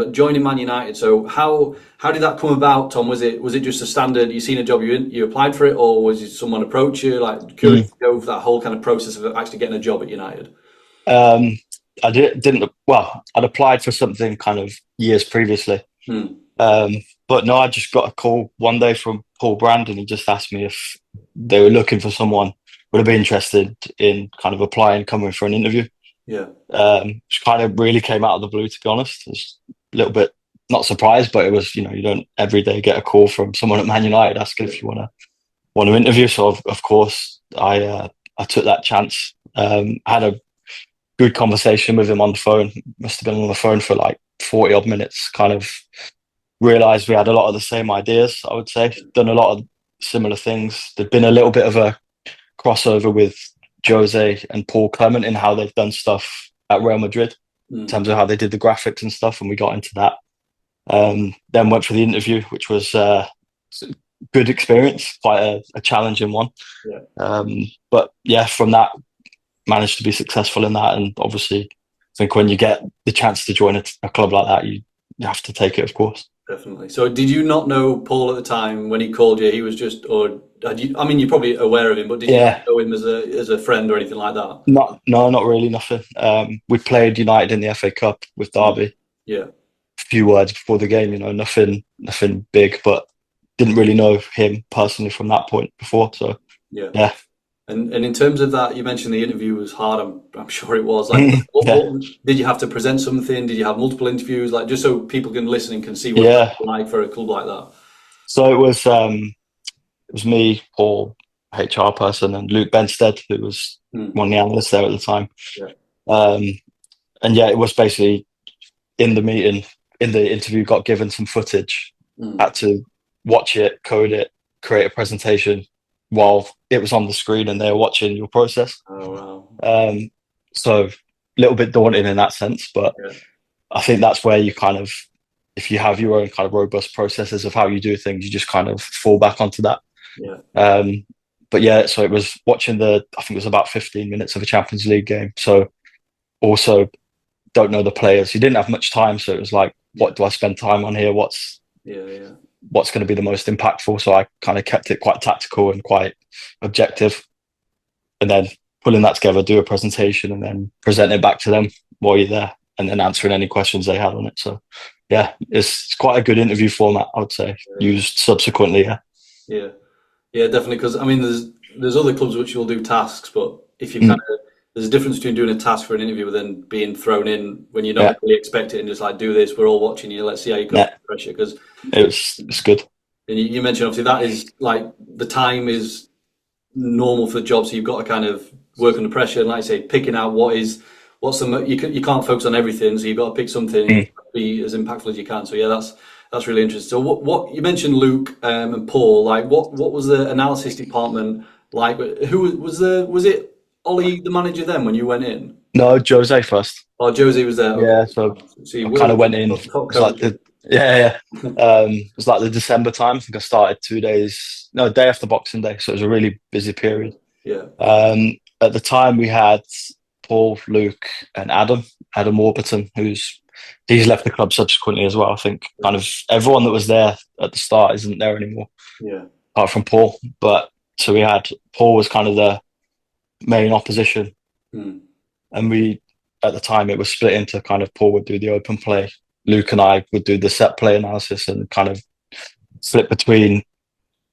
But joining Man United, so how did that come about, Tom? Was it just a standard? You seen a job, you applied for it, or was it someone approach you? Like curious Mm. to go over that whole kind of process of actually getting a job at United. Um, didn't, well, I'd applied for something kind of years previously. Hmm. Um, but no, I just got a call one day from Paul Brand, and he just asked me if they were looking for someone would I be interested in kind of applying, coming for an interview. Yeah. Which kind of really came out of the blue, to be honest. I was a little bit not surprised, but it was, you don't every day get a call from someone at Man United asking if you want to interview. So of course I took that chance. I had a good conversation with him on the phone. Must have been on the phone for like 40 odd minutes. Kind of realized we had a lot of the same ideas. I would say done a lot of similar things. There'd been a little bit of a crossover with Jose and Paul Clement in how they've done stuff at Real Madrid in Hmm. terms of how they did the graphics and stuff, and we got into that. Then went for the interview, which was a good experience, quite a challenging one. Yeah. But yeah, from that, managed to be successful in that. And obviously, I think when you get the chance to join a club like that, you have to take it, of course. Definitely. So did you not know Paul at the time when he called you? He was just, or had you? I mean, you're probably aware of him, but did you Yeah, know him as a friend or anything like that? not really, nothing. We played United in the FA Cup with Mm. Derby. Yeah. A few words before the game, nothing big, but didn't really know him personally from that point before. So Yeah. yeah, And in terms of that, you mentioned the interview was hard. I'm sure it was. Like, yeah, did you have to present something? Did you have multiple interviews? Like, just so people can listen and can see what it's yeah. like for a club like that. So it was me, Paul, HR person, and Luke Benstead, who was Hmm. one of the analysts there at the time. Yeah. Um, and yeah, it was basically in the meeting, in the interview, got given some footage, Hmm. had to watch it, code it, create a presentation while it was on the screen and they were watching your process. Oh wow. Um, so a little bit daunting in that sense, but Yeah. I think that's where you kind of, if you have your own kind of robust processes of how you do things, you just kind of fall back onto that. Yeah. Um, but yeah, so it was watching I think it was about 15 minutes of a Champions League game. So also don't know the players. You didn't have much time, so it was like, Yeah. what do I spend time on here? Yeah. Yeah. What's going to be the most impactful? So I kind of kept it quite tactical and quite objective, and then pulling that together, do a presentation, and then present it back to them while you're there, and then answering any questions they had on it. So yeah, it's quite a good interview format, I would say, used subsequently. Yeah, Yeah. Yeah, definitely. Because I mean, there's other clubs which will do tasks, but if you kind mm, of there's a difference between doing a task for an interview and then being thrown in when you yeah, don't really expect it and just like do this. We're all watching you. Let's see how you cope with yeah. the pressure. Because It's good. you mentioned obviously that is like the time is normal for the job, so you've got to kind of work under pressure and like I say, picking out you can't focus on everything, so you've got to pick something and Mm, you've got to be as impactful as you can. So yeah, that's really interesting. So what you mentioned Luke and Paul, like what was the analysis department like? Who was it Ollie the manager then when you went in? no, Jose first. Oh, Josie was there. Okay, Yeah, so so you I were kind of went in. It top was like coach. the yeah, yeah. It was like the December time. I think I started 2 days, no, day after Boxing Day, so it was a really busy period. Yeah, At the time, we had Paul, Luke, and Adam Warburton, he's left the club subsequently as well. I think kind of everyone that was there at the start isn't there anymore, yeah, apart from Paul. But so we had Paul was kind of the main opposition, hmm, and we at the time it was split into kind of Paul would do the open play, Luke and I would do the set play analysis, and kind of flip between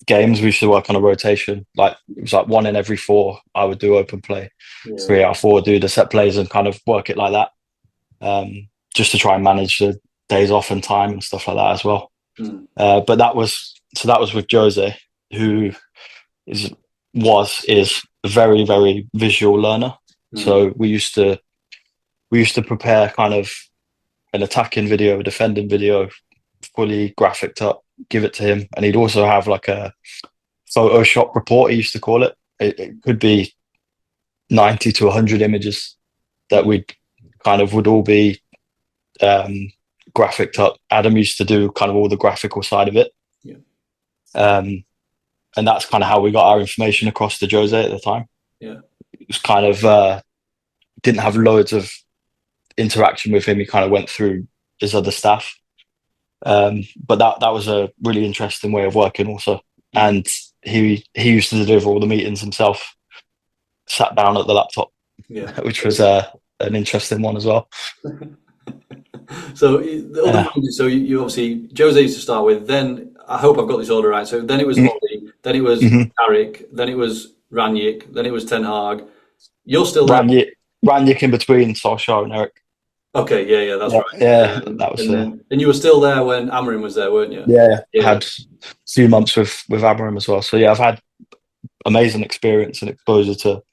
games. We used to work on a rotation. Like it was like one in every four. I would do open play. yeah, 3 out of 4 would do the set plays and kind of work it like that. Just to try and manage the days off and time and stuff like that as well. hmm, But that was with Jose, who is is a very very visual learner. hmm, So we used to prepare kind of an attacking video, a defending video, fully graphicked up, give it to him, and he'd also have like a Photoshop report. He used to call it. It could be 90 to 100 images that we kind of would all be um, graphicked up. Adam used to do kind of all the graphical side of it. yeah, Um, and that's kind of how we got our information across to Jose at the time. yeah, It was kind of, didn't have loads of interaction with him. He kind of went through his other staff. But that was a really interesting way of working also. And he used to deliver all the meetings himself, sat down at the laptop, which was an interesting one as well. So the other managers, so you obviously Jose used to start with. Then I hope I've got this order right. So then it was Ollie, then it was Carrick, then it was Rangnick, then it was Ten Hag. You're still there. Rangnick in between Solskjær and Eric. Okay, that's right. Yeah, that was. And you were still there when Amorim was there, weren't you? Yeah. I had a few months with Amorim as well. So yeah, I've had amazing experience and exposure to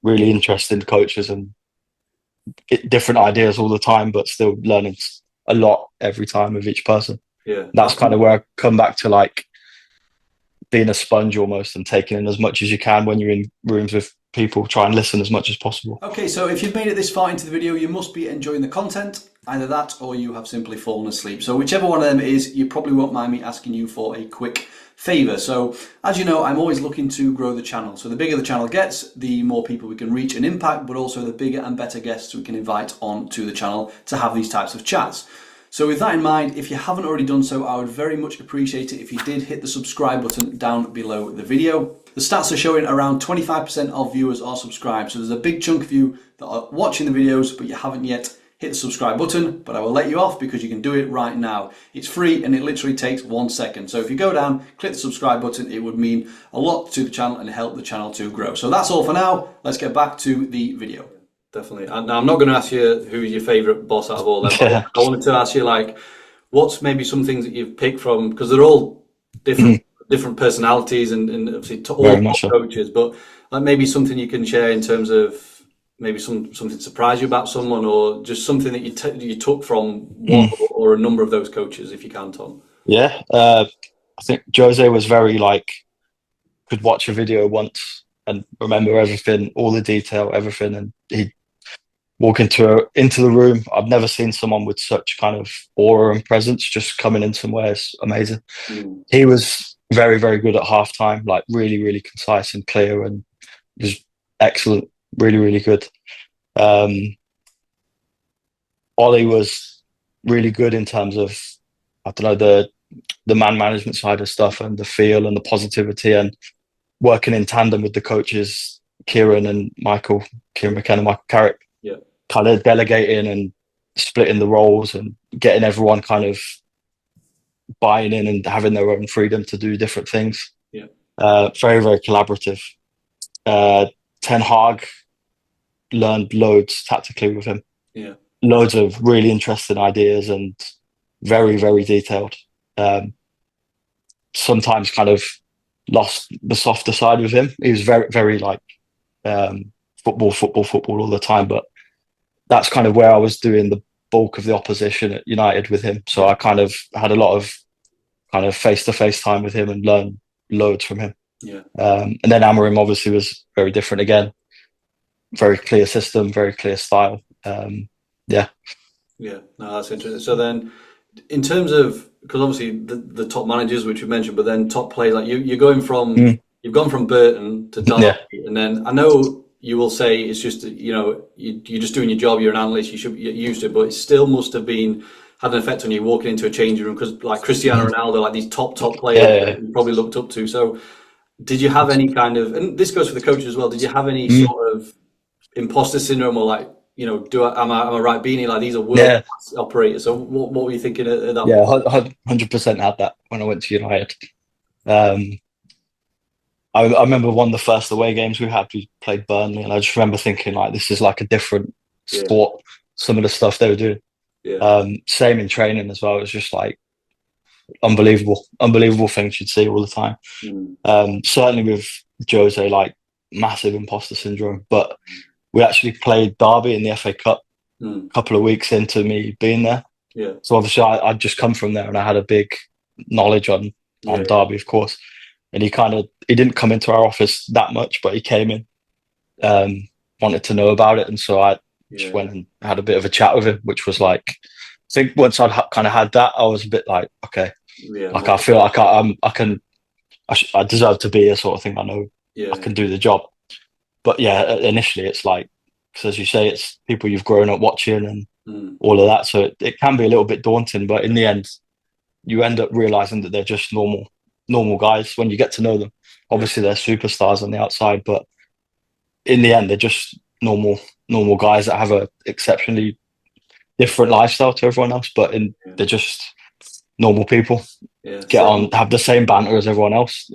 really interesting coaches and different ideas all the time, but still learning a lot every time with each person. Yeah, that's kind of where I come back to, like, being a sponge almost and taking in as much as you can when you're in rooms with people. Try and listen as much as possible. Okay, so if you've made it this far into the video, you must be enjoying the content. Either that or you have simply fallen asleep. So whichever one of them it is, you probably won't mind me asking you for a quick favour. So as you know, I'm always looking to grow the channel. So the bigger the channel gets, the more people we can reach and impact, but also the bigger and better guests we can invite onto the channel to have these types of chats. So with that in mind, if you haven't already done so, I would very much appreciate it if you did hit the subscribe button down below the video. The stats are showing around 25% of viewers are subscribed. So there's a big chunk of you that are watching the videos, but you haven't yet hit the subscribe button, but I will let you off because you can do it right now. It's free and it literally takes 1 second. So if you go down, click the subscribe button, it would mean a lot to the channel and help the channel to grow. So that's all for now. Let's get back to the video. Definitely. Now I'm not going to ask you who's your favourite boss out of all them. I wanted to ask you, like, what's maybe some things that you've picked from, because they're all different personalities and obviously all top coaches, but like maybe something you can share in terms of maybe something surprised you about someone, or just something that you took from one or a number of those coaches, if you can, Tom. Yeah, I think Jose was very, like, could watch a video once and remember everything, all the detail, everything, and he'd walk into the room. I've never seen someone with such kind of aura and presence just coming in somewhere. It's amazing. He was very, very good at halftime, like really, really concise and clear, and was excellent. Really, really good. Ollie was really good in terms of, I don't know, the man management side of stuff and the feel and the positivity, and working in tandem with the coaches, Kieran McKenna, Michael Carrick, kind of delegating and splitting the roles and getting everyone kind of buying in and having their own freedom to do different things. Very, very collaborative. Ten Hag, learned loads tactically with him. Loads of really interesting ideas and very, very detailed. Sometimes kind of lost the softer side with him. He was very, very like football all the time, but that's kind of where I was doing the bulk of the opposition at United with him. So I kind of had a lot of kind of face-to-face time with him and learned loads from him. And then Amorim obviously was very different again. Very clear system, very clear style. No, that's interesting. So then, in terms of, because obviously the top managers, which you mentioned, but then top players, like you're going from, you've gone from Burton to Derby, and then I know you will say it's just, you're just doing your job, you're an analyst, you should get used to it, but it still must have had an effect on you walking into a changing room, because like Cristiano Ronaldo, like these top players that you probably looked up to. So did you have any kind of, and this goes for the coaches as well, did you have any sort of imposter syndrome, or like, am I right being here? Like, these are world class operators. So what were you thinking at that point? 100% had that when I went to United. I remember one of the first away games we played Burnley, and I just remember thinking, like, this is like a different sport. Some of the stuff they were doing. Same in training as well. It was just like unbelievable things you'd see all the time. Certainly with Jose, like, massive imposter syndrome, but we actually played Derby in the FA Cup a couple of weeks into me being there. So obviously I'd just come from there and I had a big knowledge on Derby, of course. And he didn't come into our office that much, but he came in, wanted to know about it. And so I just went and had a bit of a chat with him, which was like, I think once I'd kind of had that, I was a bit like, okay, like, I feel like I deserve to be here, sort of thing. I know I can do the job. But initially it's like, because as you say, it's people you've grown up watching, and all of that. So it can be a little bit daunting, but in the end, you end up realizing that they're just normal guys when you get to know them. Obviously, they're superstars on the outside, but in the end, they're just normal guys that have a exceptionally different lifestyle to everyone else, but they're just normal people. Yeah, Get on, have the same banter as everyone else.